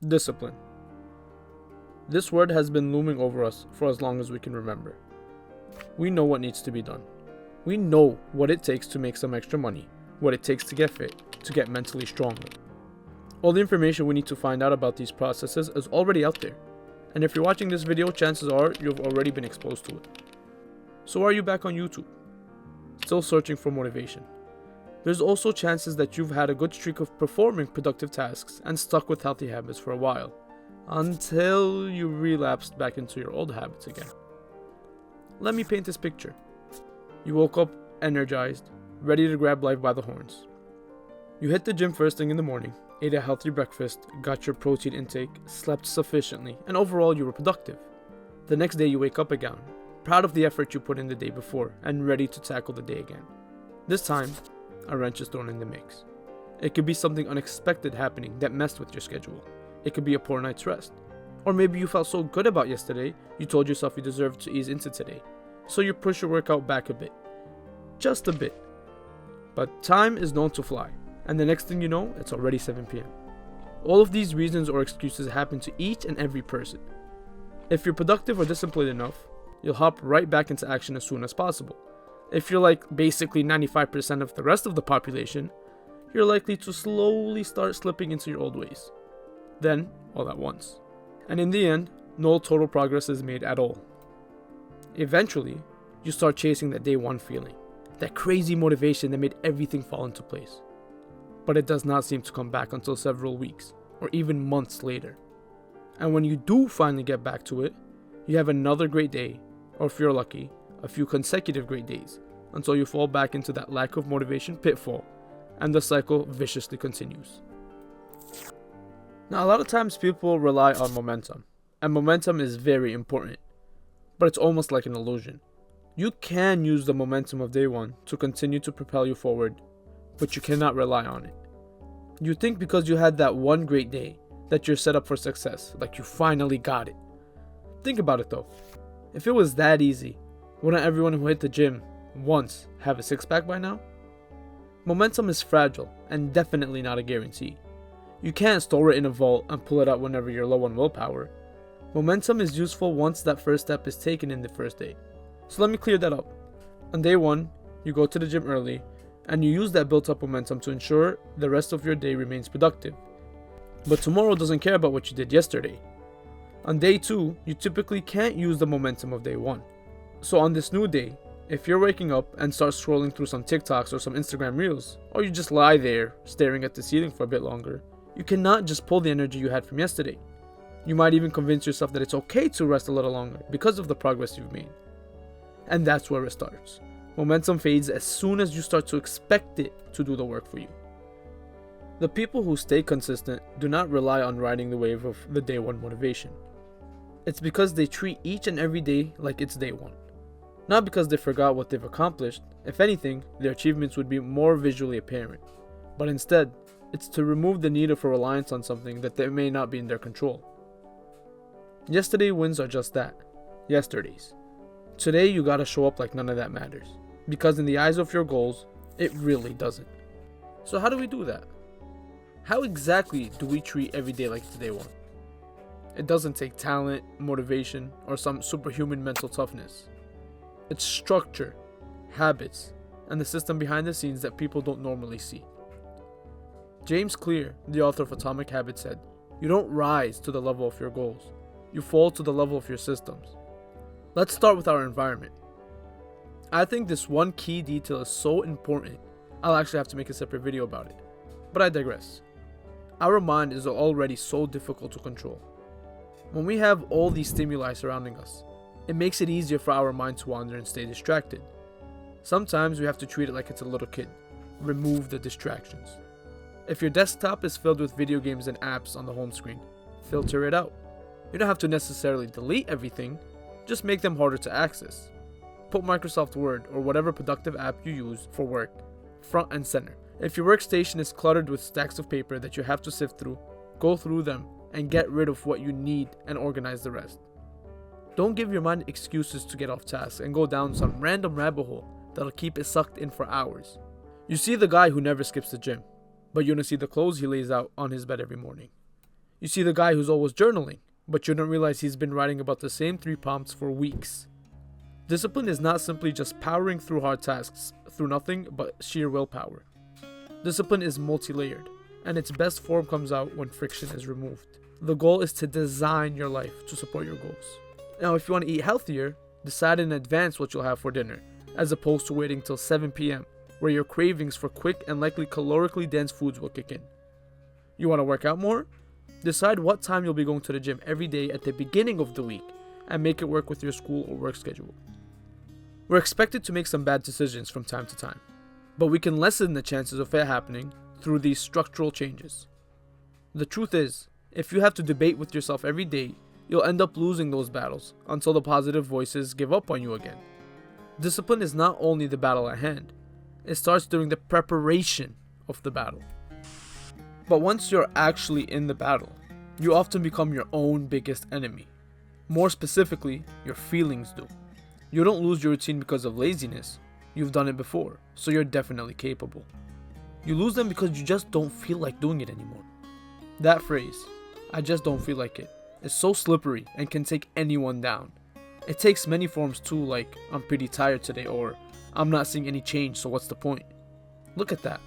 Discipline. This word has been looming over us for as long as we can remember. We know what needs to be done. We know what it takes to make some extra money, what it takes to get fit, to get mentally stronger. All the information we need to find out about these processes is already out there. And if you're watching this video, chances are you've already been exposed to it. So are you back on YouTube? Still searching for motivation? There's also chances that you've had a good streak of performing productive tasks and stuck with healthy habits for a while, until you relapsed back into your old habits again. Let me paint this picture. You woke up energized, ready to grab life by the horns. You hit the gym first thing in the morning, ate a healthy breakfast, got your protein intake, slept sufficiently, and overall you were productive. The next day you wake up again, proud of the effort you put in the day before and ready to tackle the day again. This time, a wrench is thrown in the mix. It could be something unexpected happening that messed with your schedule. It could be a poor night's rest. Or maybe you felt so good about yesterday, you told yourself you deserved to ease into today. So you push your workout back a bit. Just a bit. But time is known to fly, and the next thing you know, it's already 7 p.m. All of these reasons or excuses happen to each and every person. If you're productive or disciplined enough, you'll hop right back into action as soon as possible. If you're like basically 95% of the rest of the population, you're likely to slowly start slipping into your old ways. Then, all at once. And in the end, no total progress is made at all. Eventually, you start chasing that day one feeling, that crazy motivation that made everything fall into place. But it does not seem to come back until several weeks, or even months later. And when you do finally get back to it, you have another great day, or if you're lucky, a few consecutive great days, until you fall back into that lack of motivation pitfall, and the cycle viciously continues. Now, a lot of times people rely on momentum, and momentum is very important, but it's almost like an illusion. You can use the momentum of day one to continue to propel you forward, but you cannot rely on it. You think because you had that one great day that you're set up for success, like you finally got it. Think about it though. If it was that easy, wouldn't everyone who hit the gym once have a six-pack by now? Momentum is fragile and definitely not a guarantee. You can't store it in a vault and pull it out whenever you're low on willpower. Momentum is useful once that first step is taken in the first day. So let me clear that up. On day one, you go to the gym early and you use that built up momentum to ensure the rest of your day remains productive. But tomorrow doesn't care about what you did yesterday. On day two, you typically can't use the momentum of day one. So on this new day, if you're waking up and start scrolling through some TikToks or some Instagram Reels, or you just lie there staring at the ceiling for a bit longer, you cannot just pull the energy you had from yesterday. You might even convince yourself that it's okay to rest a little longer because of the progress you've made. And that's where it starts. Momentum fades as soon as you start to expect it to do the work for you. The people who stay consistent do not rely on riding the wave of the day one motivation. It's because they treat each and every day like it's day one. Not because they forgot what they've accomplished. If anything, their achievements would be more visually apparent. But instead, it's to remove the need of a reliance on something that they may not be in their control. Yesterday wins are just that, yesterdays. Today you gotta show up like none of that matters, because in the eyes of your goals, it really doesn't. So how do we do that? How exactly do we treat every day like it's day one? It doesn't take talent, motivation, or some superhuman mental toughness. It's structure, habits, and the system behind the scenes that people don't normally see. James Clear, the author of Atomic Habits, said, "You don't rise to the level of your goals. You fall to the level of your systems." Let's start with our environment. I think this one key detail is so important, I'll actually have to make a separate video about it. But I digress. Our mind is already so difficult to control. When we have all these stimuli surrounding us, it makes it easier for our mind to wander and stay distracted. Sometimes we have to treat it like it's a little kid. Remove the distractions. If your desktop is filled with video games and apps on the home screen, filter it out. You don't have to necessarily delete everything, just make them harder to access. Put Microsoft Word or whatever productive app you use for work front and center. If your workstation is cluttered with stacks of paper that you have to sift through, go through them and get rid of what you need and organize the rest. Don't give your mind excuses to get off task and go down some random rabbit hole that'll keep it sucked in for hours. You see the guy who never skips the gym, but you don't see the clothes he lays out on his bed every morning. You see the guy who's always journaling, but you don't realize he's been writing about the same 3 prompts for weeks. Discipline is not simply just powering through hard tasks through nothing but sheer willpower. Discipline is multi-layered, and its best form comes out when friction is removed. The goal is to design your life to support your goals. Now, if you want to eat healthier, decide in advance what you'll have for dinner, as opposed to waiting till 7 p.m., where your cravings for quick and likely calorically dense foods will kick in. You want to work out more? Decide what time you'll be going to the gym every day at the beginning of the week, and make it work with your school or work schedule. We're expected to make some bad decisions from time to time, but we can lessen the chances of it happening through these structural changes. The truth is, if you have to debate with yourself every day, you'll end up losing those battles until the positive voices give up on you again. Discipline is not only the battle at hand, it starts during the preparation of the battle. But once you're actually in the battle, you often become your own biggest enemy. More specifically, your feelings do. You don't lose your routine because of laziness. You've done it before, so you're definitely capable. You lose them because you just don't feel like doing it anymore. That phrase, "I just don't feel like it," is so slippery and can take anyone down. It takes many forms too, like "I'm pretty tired today" or "I'm not seeing any change, so what's the point?" Look at that.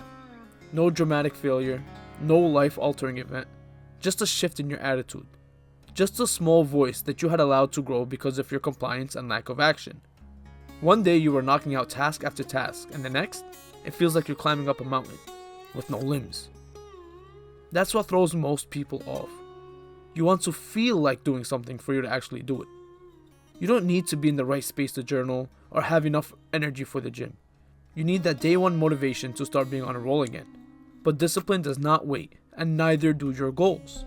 No dramatic failure, no life-altering event, just a shift in your attitude. Just a small voice that you had allowed to grow because of your compliance and lack of action. One day you were knocking out task after task, and the next, it feels like you're climbing up a mountain with no limbs. That's what throws most people off. You want to feel like doing something for you to actually do it. You don't need to be in the right space to journal or have enough energy for the gym. You need that day one motivation to start being on a roll again. But discipline does not wait, and neither do your goals.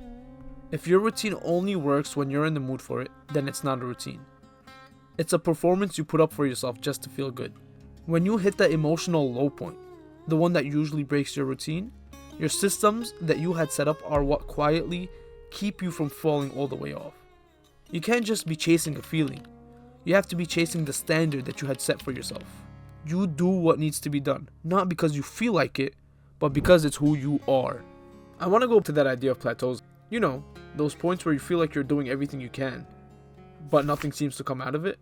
If your routine only works when you're in the mood for it, then it's not a routine. It's a performance you put up for yourself just to feel good. When you hit that emotional low point, the one that usually breaks your routine, your systems that you had set up are what quietly keep you from falling all the way off. You can't just be chasing a feeling. You have to be chasing the standard that you had set for yourself. You do what needs to be done, not because you feel like it, but because it's who you are. I want to go to that idea of plateaus. You know, those points where you feel like you're doing everything you can, but nothing seems to come out of it.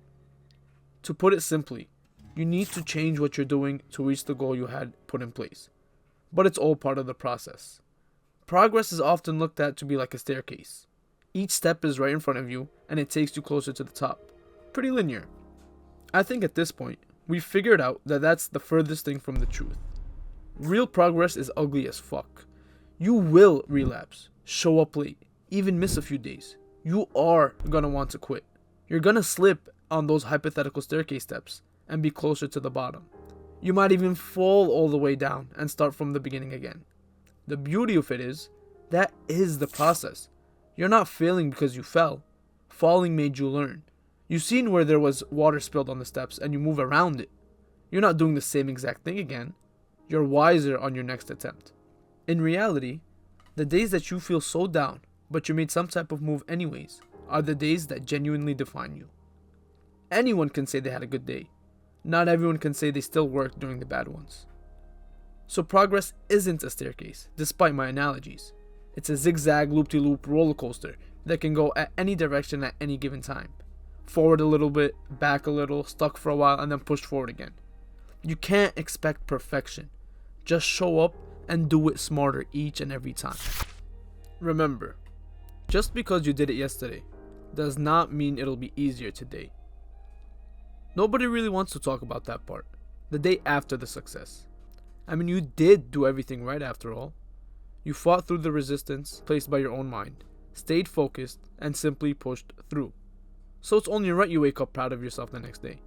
To put it simply, you need to change what you're doing to reach the goal you had put in place. But it's all part of the process. Progress is often looked at to be like a staircase. Each step is right in front of you, and it takes you closer to the top. Pretty linear. I think at this point, we've figured out that that's the furthest thing from the truth. Real progress is ugly as fuck. You will relapse, show up late, even miss a few days. You are gonna want to quit. You're gonna slip on those hypothetical staircase steps and be closer to the bottom. You might even fall all the way down and start from the beginning again. The beauty of it is, that is the process. You're not failing because you fell. Falling made you learn. You've seen where there was water spilled on the steps and you move around it. You're not doing the same exact thing again. You're wiser on your next attempt. In reality, the days that you feel so down, but you made some type of move anyways, are the days that genuinely define you. Anyone can say they had a good day. Not everyone can say they still worked during the bad ones. So progress isn't a staircase, despite my analogies. It's a zigzag loop-de-loop roller coaster that can go at any direction at any given time. Forward a little bit, back a little, stuck for a while, and then pushed forward again. You can't expect perfection. Just show up and do it smarter each and every time. Remember, just because you did it yesterday does not mean it'll be easier today. Nobody really wants to talk about that part, the day after the success. I mean, you did do everything right after all. You fought through the resistance placed by your own mind, stayed focused, and simply pushed through. So it's only right you wake up proud of yourself the next day.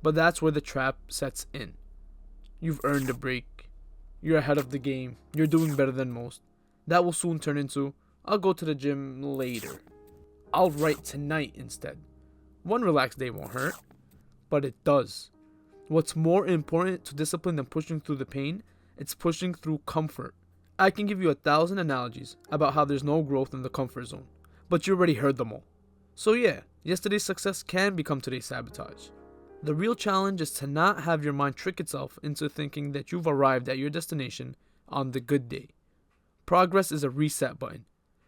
But that's where the trap sets in. You've earned a break. You're ahead of the game. You're doing better than most. That will soon turn into, "I'll go to the gym later. I'll write tonight instead." One relaxed day won't hurt, but it does. What's more important to discipline than pushing through the pain? It's pushing through comfort. I can give you 1,000 analogies about how there's no growth in the comfort zone, but you already heard them all. So yeah, yesterday's success can become today's sabotage. The real challenge is to not have your mind trick itself into thinking that you've arrived at your destination on the good day. Progress is a reset button,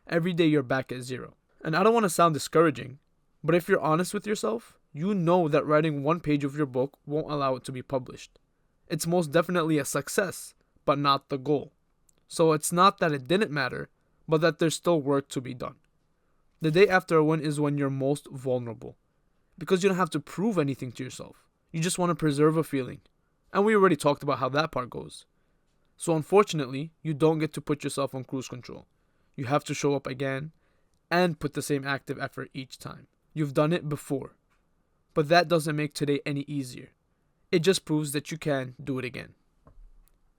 every day you're back at zero. And I don't want to sound discouraging, but if you're honest with yourself, you know that writing one page of your book won't allow it to be published. It's most definitely a success, but not the goal. So it's not that it didn't matter, but that there's still work to be done. The day after a win is when you're most vulnerable, because you don't have to prove anything to yourself. You just want to preserve a feeling. And we already talked about how that part goes. So unfortunately, you don't get to put yourself on cruise control. You have to show up again and put the same active effort each time. You've done it before. But that doesn't make today any easier. It just proves that you can do it again.